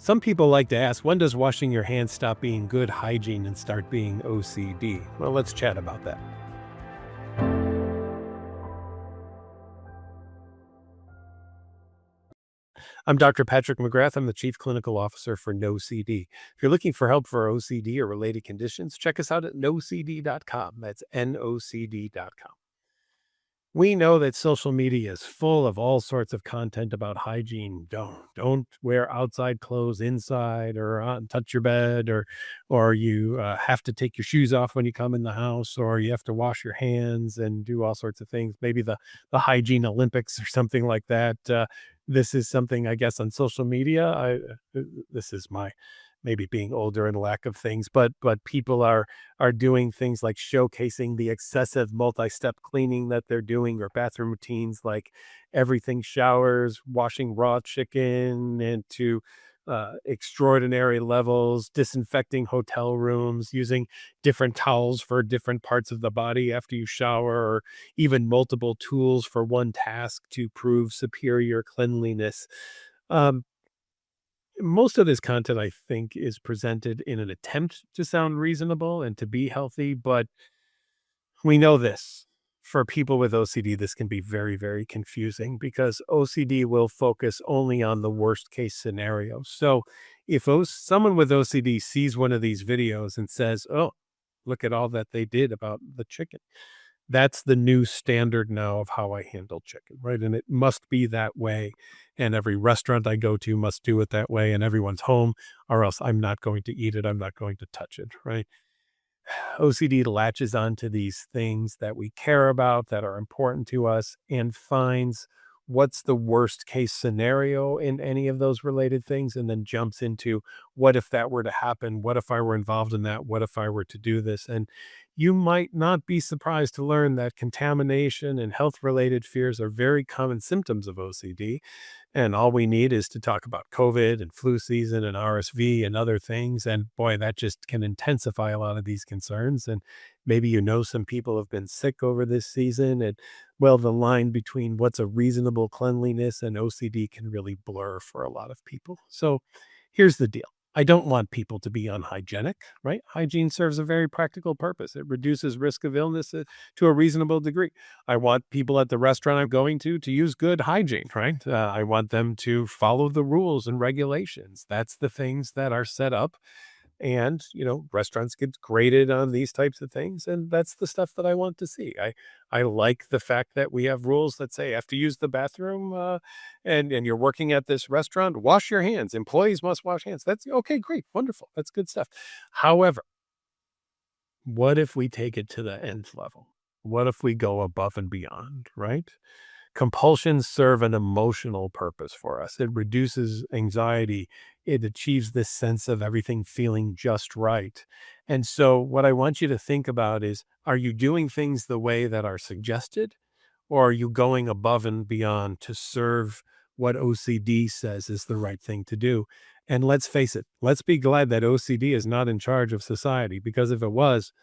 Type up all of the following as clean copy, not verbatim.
Some people like to ask, when does washing your hands stop being good hygiene and start being OCD? Well, let's chat about that. I'm Dr. Patrick McGrath. I'm the Chief Clinical Officer for NOCD. If you're looking for help for OCD or related conditions, check us out at nocd.com. That's NOCD.com. We know that social media is full of all sorts of content about hygiene. Don't wear outside clothes inside or touch your bed, or you have to take your shoes off when you come in the house, or you have to wash your hands and do all sorts of things. Maybe the hygiene Olympics or something like that. This is something I guess on social media. This is my maybe being older and lack of things, but people are doing things like showcasing the excessive multi-step cleaning that they're doing, or bathroom routines like everything showers, washing raw chicken into extraordinary levels, disinfecting hotel rooms, using different towels for different parts of the body after you shower, or even multiple tools for one task to prove superior cleanliness. Um, Most of this content, I think, is presented in an attempt to sound reasonable and to be healthy, but we know this. For people with OCD, this can be very, very confusing because OCD will focus only on the worst case scenario. So if someone with OCD sees one of these videos and says, "Oh, look at all that they did about the chicken," that's the new standard now of how I handle chicken, right? And it must be that way. And every restaurant I go to must do it that way. And everyone's home, or else I'm not going to eat it. I'm not going to touch it, right? OCD latches onto these things that we care about, that are important to us, and finds what's the worst case scenario in any of those related things, and then jumps into, what if that were to happen? What if I were involved in that? What if I were to do this? And you might not be surprised to learn that contamination and health related fears are very common symptoms of OCD. And all we need is to talk about COVID and flu season and RSV and other things. And boy, that just can intensify a lot of these concerns. And maybe some people have been sick over this season. And well, the line between what's a reasonable cleanliness and OCD can really blur for a lot of people. So here's the deal. I don't want people to be unhygienic, right? Hygiene serves a very practical purpose. It reduces risk of illness to a reasonable degree. I want people at the restaurant I'm going to use good hygiene, right? I want them to follow the rules and regulations. That's the things that are set up. And, restaurants get graded on these types of things. And that's the stuff that I want to see. I like the fact that we have rules that say after you use the bathroom and you're working at this restaurant, wash your hands. Employees must wash hands. That's okay, great, wonderful. That's good stuff. However, what if we take it to the nth level? What if we go above and beyond, right? Compulsions serve an emotional purpose for us. It reduces anxiety. It achieves this sense of everything feeling just right. And so, what I want you to think about is, are you doing things the way that are suggested, or are you going above and beyond to serve what OCD says is the right thing to do? And let's face it, let's be glad that OCD is not in charge of society, because if it was,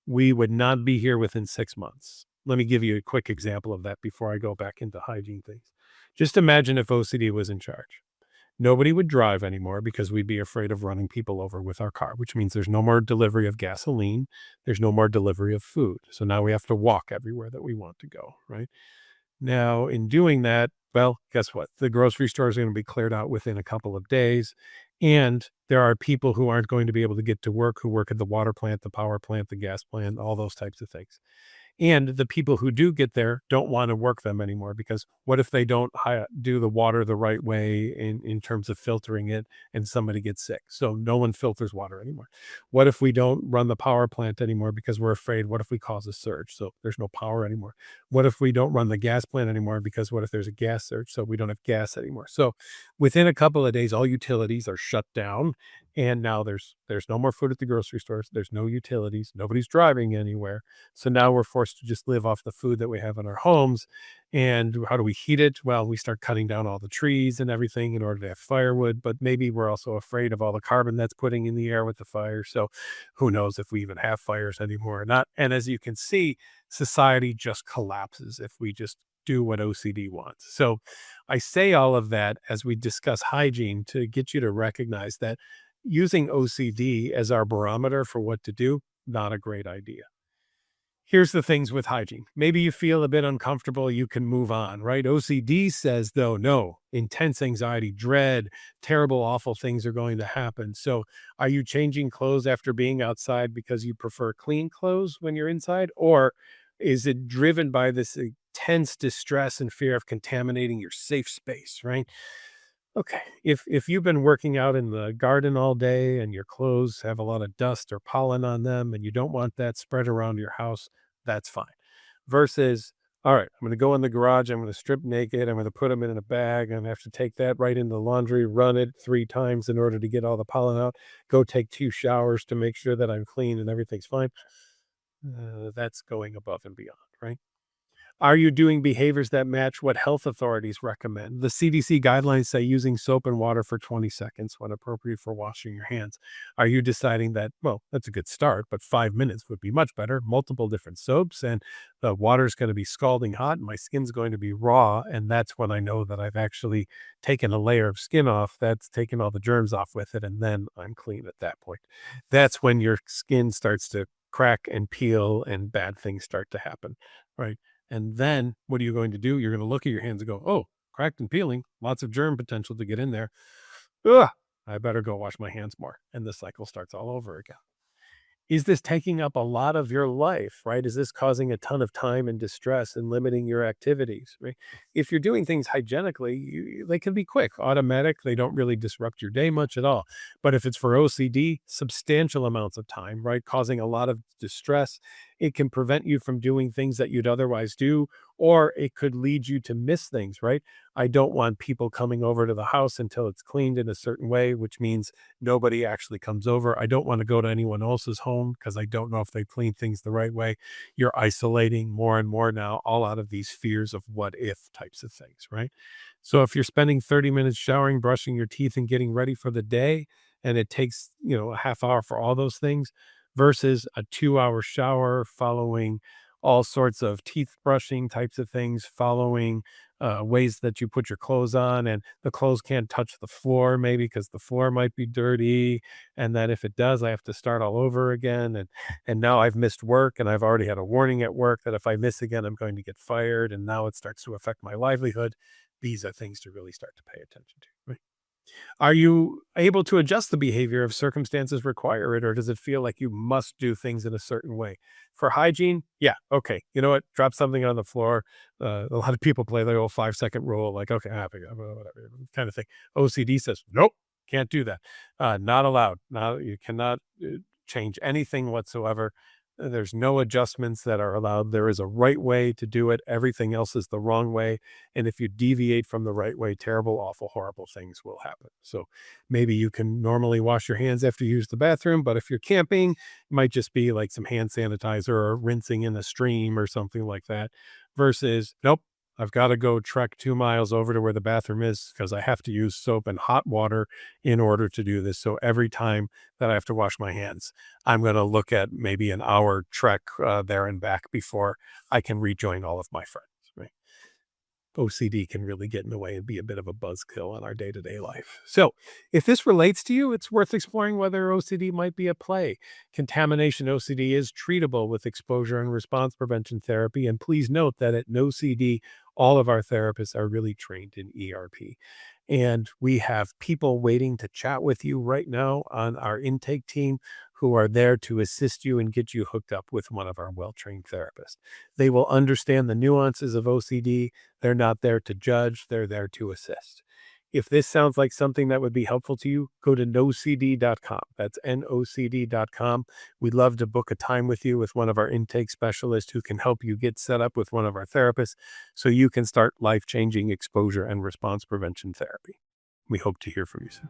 we would not be here within 6 months. Let me give you a quick example of that before I go back into hygiene things. Just imagine if OCD was in charge. Nobody would drive anymore because we'd be afraid of running people over with our car, which means there's no more delivery of gasoline. There's no more delivery of food. So now we have to walk everywhere that we want to go, right? Now, in doing that, well, guess what? The grocery stores are going to be cleared out within a couple of days. And there are people who aren't going to be able to get to work, who work at the water plant, the power plant, the gas plant, all those types of things. And the people who do get there don't want to work them anymore, because what if they don't do the water the right way in terms of filtering it, and somebody gets sick? So no one filters water anymore. What if we don't run the power plant anymore because we're afraid, what if we cause a surge? So there's no power anymore. What if we don't run the gas plant anymore because what if there's a gas surge? So we don't have gas anymore. So within a couple of days, all utilities are shut down. And now there's no more food at the grocery stores. There's no utilities. Nobody's driving anywhere. So now we're forced to just live off the food that we have in our homes. And how do we heat it? Well, we start cutting down all the trees and everything in order to have firewood, but maybe we're also afraid of all the carbon that's putting in the air with the fire. So who knows if we even have fires anymore or not. And as you can see, society just collapses if we just do what OCD wants. So I say all of that as we discuss hygiene to get you to recognize that using OCD as our barometer for what to do, not a great idea. Here's the things with hygiene. Maybe you feel a bit uncomfortable, you can move on, right? OCD says, though, no, intense anxiety, dread, terrible, awful things are going to happen. So, are you changing clothes after being outside because you prefer clean clothes when you're inside? Or is it driven by this intense distress and fear of contaminating your safe space, right? Okay. If you've been working out in the garden all day and your clothes have a lot of dust or pollen on them and you don't want that spread around your house, that's fine. Versus, all right, I'm going to go in the garage, I'm going to strip naked, I'm going to put them in a bag, and I have to take that right into the laundry, run it 3 times in order to get all the pollen out, go take 2 showers to make sure that I'm clean and everything's fine. That's going above and beyond, right? Are you doing behaviors that match what health authorities recommend? The CDC guidelines say using soap and water for 20 seconds when appropriate for washing your hands. Are you deciding that, well, that's a good start, but 5 minutes would be much better? Multiple different soaps, and the water's going to be scalding hot, and my skin's going to be raw. And that's when I know that I've actually taken a layer of skin off that's taken all the germs off with it. And then I'm clean at that point. That's when your skin starts to crack and peel and bad things start to happen, right? And then what are you going to do? You're going to look at your hands and go, oh, cracked and peeling, lots of germ potential to get in there. Ugh, I better go wash my hands more. And the cycle starts all over again. Is this taking up a lot of your life, right? Is this causing a ton of time and distress and limiting your activities, right? If you're doing things hygienically, they can be quick, automatic. They don't really disrupt your day much at all. But if it's for OCD, substantial amounts of time, right? Causing a lot of distress, it can prevent you from doing things that you'd otherwise do, or it could lead you to miss things, right? I don't want people coming over to the house until it's cleaned in a certain way, which means nobody actually comes over. I don't want to go to anyone else's home because I don't know if they clean things the right way. You're isolating more and more now, all out of these fears of what if types of things, right? So if you're spending 30 minutes showering, brushing your teeth, and getting ready for the day, and it takes, a half hour for all those things versus a 2 hour shower following all sorts of teeth brushing types of things, following ways that you put your clothes on, and the clothes can't touch the floor maybe because the floor might be dirty, and that if it does I have to start all over again, and now I've missed work and I've already had a warning at work that if I miss again I'm going to get fired, and now it starts to affect my livelihood. These are things to really start to pay attention to, right? Are you able to adjust the behavior if circumstances require it, or does it feel like you must do things in a certain way? For hygiene, yeah, okay. You know what? Drop something on the floor. A lot of people play the old 5 second rule, like, okay, whatever, kind of thing. OCD says, nope, can't do that. Not allowed. Now you cannot change anything whatsoever. There's no adjustments that are allowed. There is a right way to do it. Everything else is the wrong way. And if you deviate from the right way, terrible, awful, horrible things will happen. So maybe you can normally wash your hands after you use the bathroom, but if you're camping, it might just be like some hand sanitizer or rinsing in a stream or something like that. Versus, nope, I've got to go trek 2 miles over to where the bathroom is because I have to use soap and hot water in order to do this. So every time that I have to wash my hands, I'm going to look at maybe an hour trek there and back before I can rejoin all of my friends, right? OCD can really get in the way and be a bit of a buzzkill in our day-to-day life. So, if this relates to you, it's worth exploring whether OCD might be at play. Contamination OCD is treatable with exposure and response prevention therapy. And please note that at NOCD, all of our therapists are really trained in ERP. And we have people waiting to chat with you right now on our intake team who are there to assist you and get you hooked up with one of our well-trained therapists. They will understand the nuances of OCD. They're not there to judge, they're there to assist. If this sounds like something that would be helpful to you, go to nocd.com. That's NOCD.com. We'd love to book a time with you with one of our intake specialists who can help you get set up with one of our therapists so you can start life-changing exposure and response prevention therapy. We hope to hear from you soon.